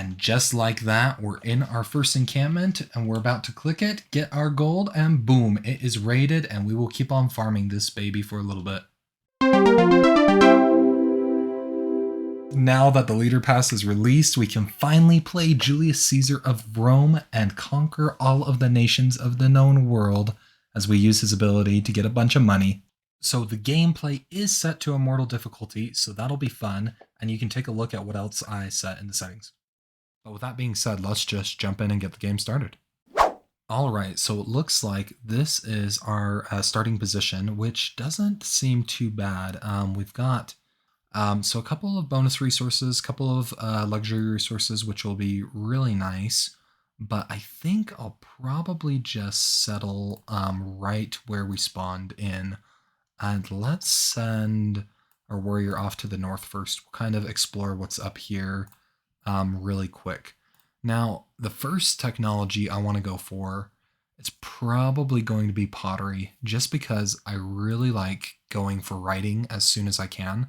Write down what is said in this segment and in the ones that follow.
And just like that, we're in our first encampment and we're about to click it, get our gold, and boom, it is raided, and we will keep on farming this baby for a little bit. Now that the leader pass is released, we can finally play Julius Caesar of Rome and conquer all of the nations of the known world as we use his ability to get a bunch of money. So the gameplay is set to Immortal difficulty, so that'll be fun, and you can take a look at what else I set in the settings. But with that being said, let's just jump in and get the game started. Alright, so it looks like this is our starting position, which doesn't seem too bad. We've got so a couple of bonus resources, a couple of luxury resources, which will be really nice. But I think I'll probably just settle right where we spawned in. And let's send our warrior off to the north first. We'll kind of explore what's up here really quick. Now, the first technology I want to go for, it's probably going to be pottery, just because I really like going for writing as soon as I can.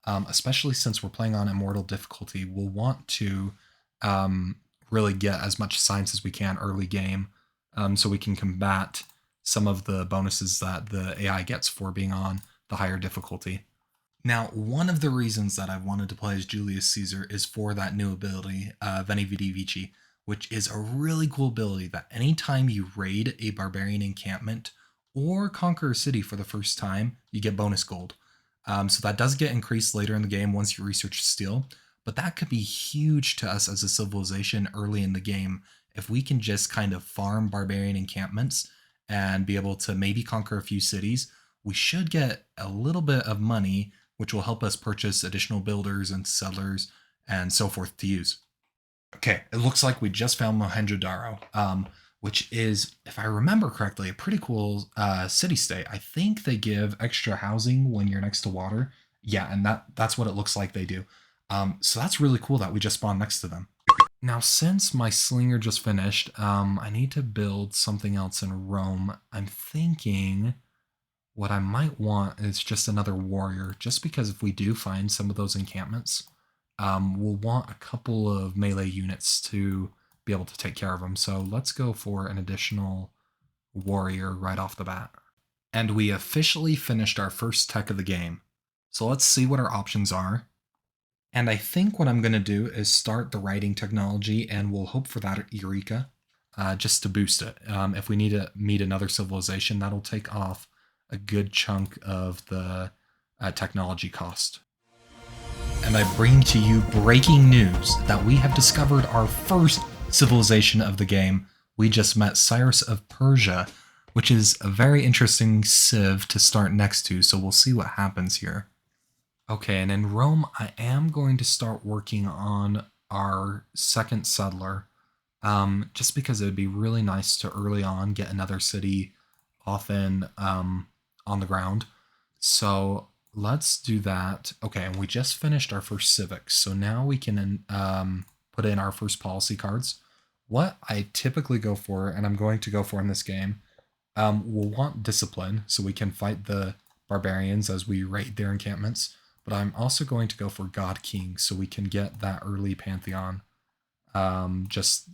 Especially since we're playing on Immortal difficulty, we'll want to really get as much science as we can early game, so we can combat some of the bonuses that the AI gets for being on the higher difficulty. Now, one of the reasons that I wanted to play as Julius Caesar is for that new ability, Veni Vidi Vici, which is a really cool ability that anytime you raid a barbarian encampment or conquer a city for the first time, you get bonus gold. So that does get increased later in the game once you research steel, but that could be huge to us as a civilization early in the game if we can just kind of farm barbarian encampments and be able to maybe conquer a few cities. We should get a little bit of money, which will help us purchase additional builders and settlers and so forth to use. Okay, it looks like we just found Mohenjo-Daro, which is, if I remember correctly, a pretty cool city-state. I think they give extra housing when you're next to water. Yeah, and that's what it looks like they do. So that's really cool that we just spawned next to them. Now, since my slinger just finished, I need to build something else in Rome. I'm thinking what I might want is just another warrior, just because if we do find some of those encampments, we'll want a couple of melee units to be able to take care of them. So let's go for an additional warrior right off the bat. And we officially finished our first tech of the game. So let's see what our options are. And I think what I'm going to do is start the writing technology, and we'll hope for that Eureka, just to boost it. If we need to meet another civilization, that'll take off a good chunk of the technology cost. And I bring to you breaking news that we have discovered our first civilization of the game. We just met Cyrus of Persia, which is a very interesting civ to start next to, so we'll see what happens here. Okay, and in Rome, I am going to start working on our second settler, just because it would be really nice to early on get another city often on the ground. So let's do that. Okay, and we just finished our first civics, so now we can put in our first policy cards. What I typically go for, and I'm going to go for in this game, we'll want discipline, so we can fight the barbarians as we raid their encampments. But I'm also going to go for God King, so we can get that early Pantheon just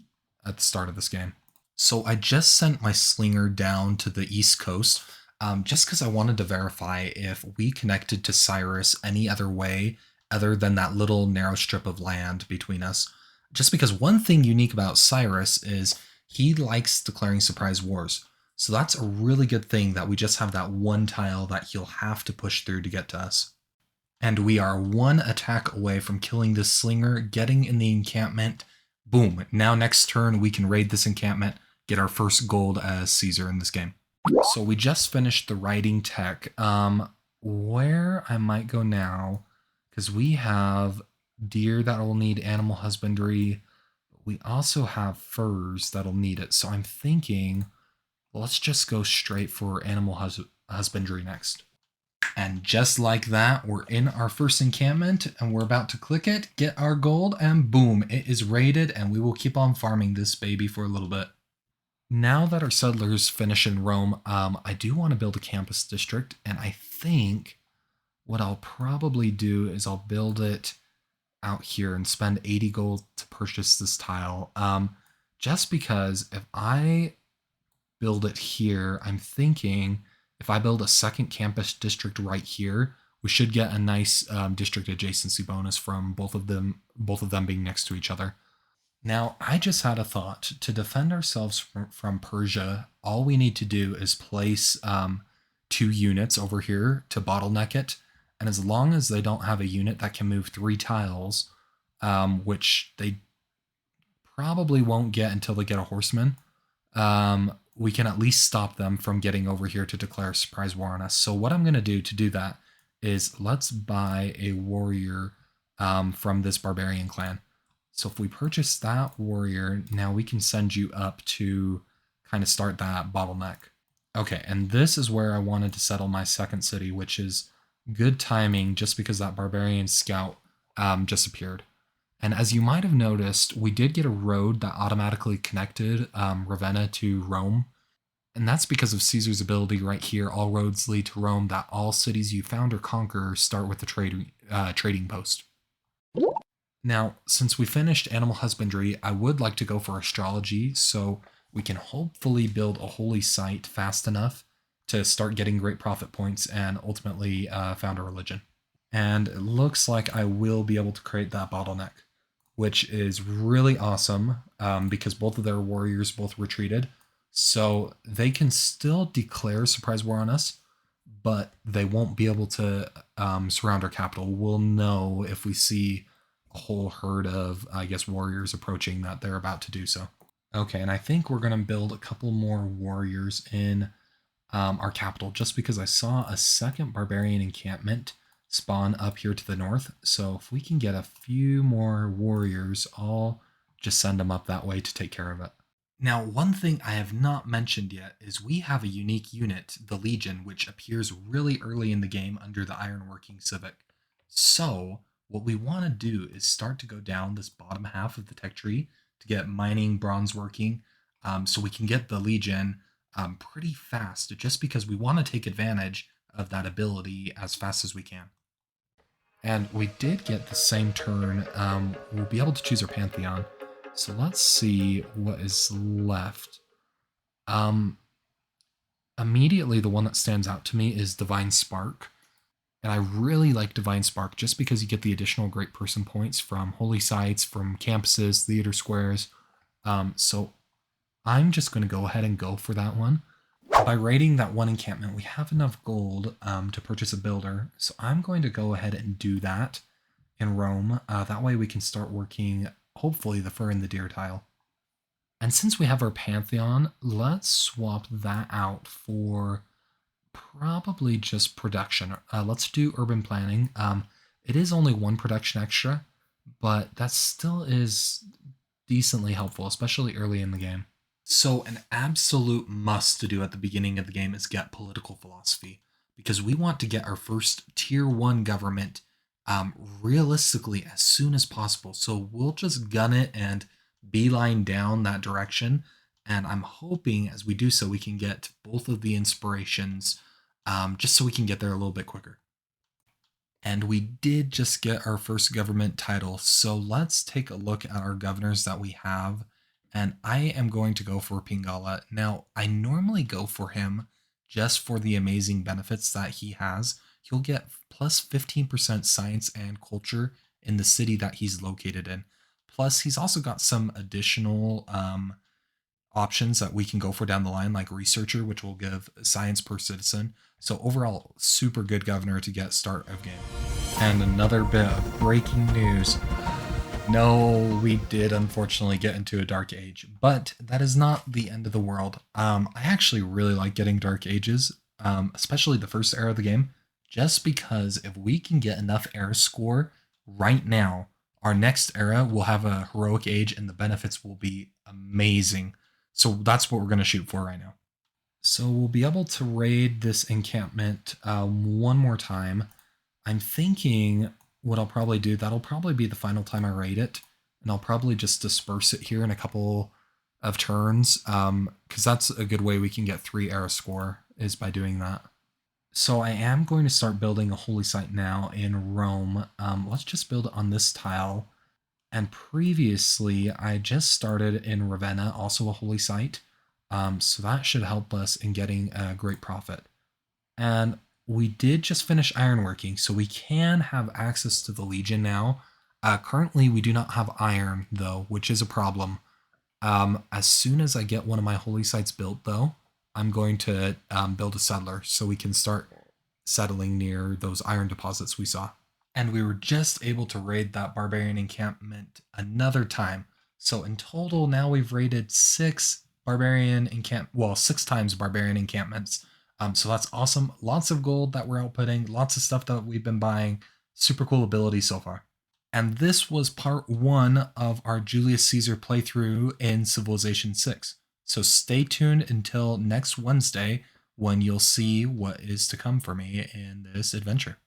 at the start of this game. So I just sent my slinger down to the East Coast, just because I wanted to verify if we connected to Cyrus any other way other than that little narrow strip of land between us. Just because one thing unique about Cyrus is he likes declaring surprise wars. So that's a really good thing that we just have that one tile that he'll have to push through to get to us. And we are one attack away from killing this slinger, getting in the encampment. Boom. Now next turn we can raid this encampment, get our first gold as Caesar in this game. So we just finished the writing tech. Where I might go now, because we have deer that'll need animal husbandry. We also have furs that'll need it. So I'm thinking, let's just go straight for animal husbandry next. And just like that, we're in our first encampment and we're about to click it, get our gold, and boom, it is raided, and we will keep on farming this baby for a little bit. Now that our settlers finish in Rome, I do want to build a campus district, and I think what I'll probably do is I'll build it out here and spend 80 gold to purchase this tile. Just because if I build it here, I'm thinking if I build a second campus district right here, we should get a nice district adjacency bonus from both of them being next to each other. Now, I just had a thought. To defend ourselves from Persia, all we need to do is place 2 units over here to bottleneck it. And as long as they don't have a unit that can move 3 tiles, which they probably won't get until they get a horseman, we can at least stop them from getting over here to declare a surprise war on us. So what I'm going to do that is let's buy a warrior from this barbarian clan. So if we purchase that warrior, now we can send you up to kind of start that bottleneck. Okay, and this is where I wanted to settle my second city, which is good timing just because that barbarian scout just appeared. And as you might have noticed, we did get a road that automatically connected Ravenna to Rome. And that's because of Caesar's ability right here, all roads lead to Rome, that all cities you found or conquer start with the trading post. Now, since we finished animal husbandry, I would like to go for astrology, so we can hopefully build a holy site fast enough to start getting great profit points and ultimately found a religion. And it looks like I will be able to create that bottleneck, which is really awesome because both of their warriors both retreated. So they can still declare surprise war on us, but they won't be able to surround our capital. We'll know if we see a whole herd of, I guess, warriors approaching that they're about to do so. Okay, and I think we're going to build a couple more warriors in our capital just because I saw a second barbarian encampment spawn up here to the north. So if we can get a few more warriors, I'll just send them up that way to take care of it. Now, one thing I have not mentioned yet is we have a unique unit, the Legion, which appears really early in the game under the Ironworking Civic. So what we want to do is start to go down this bottom half of the tech tree to get mining, bronze working, so we can get the Legion pretty fast, just because we want to take advantage of that ability as fast as we can. And we did get the same turn. We'll be able to choose our Pantheon. So let's see what is left. Immediately, the one that stands out to me is Divine Spark. And I really like Divine Spark just because you get the additional great person points from holy sites, from campuses, theater squares. So I'm just going to go ahead and go for that one. By raiding that one encampment, we have enough gold to purchase a builder. So I'm going to go ahead and do that in Rome. That way we can start working, hopefully, the fur and the deer tile. And since we have our Pantheon, let's swap that out for probably just production. Let's do urban planning. It is only 1 production extra, but that still is decently helpful, especially early in the game. So an absolute must to do at the beginning of the game is get political philosophy, because we want to get our first tier 1 government realistically as soon as possible. So we'll just gun it and beeline down that direction. And I'm hoping as we do so, we can get both of the inspirations just so we can get there a little bit quicker. And we did just get our first government title. So let's take a look at our governors that we have. And I am going to go for Pingala. Now, I normally go for him just for the amazing benefits that he has. He'll get plus 15% science and culture in the city that he's located in. Plus, he's also got some additional options that we can go for down the line, like researcher, which will give science per citizen. So overall, super good governor to get start of game. And another bit of breaking news. No, we did unfortunately get into a dark age, but that is not the end of the world. I actually really like getting dark ages, especially the first era of the game, just because if we can get enough era score right now, our next era will have a heroic age and the benefits will be amazing. So that's what we're going to shoot for right now. So we'll be able to raid this encampment one more time. I'm thinking what I'll probably do, that'll probably be the final time I raid it. And I'll probably just disperse it here in a couple of turns, because that's a good way we can get 3 era score, is by doing that. So I am going to start building a holy site now in Rome. Let's just build on this tile. And previously, I just started in Ravenna, also a holy site. So that should help us in getting a great profit. And we did just finish ironworking, so we can have access to the Legion now. Currently, we do not have iron, though, which is a problem. As soon as I get one of my holy sites built, though, I'm going to build a settler so we can start settling near those iron deposits we saw. And we were just able to raid that barbarian encampment another time. So in total, now we've raided six times barbarian encampments. So that's awesome. Lots of gold that we're outputting, lots of stuff that we've been buying. Super cool ability so far. And this was part 1 of our Julius Caesar playthrough in Civilization 6. So stay tuned until next Wednesday when you'll see what is to come for me in this adventure.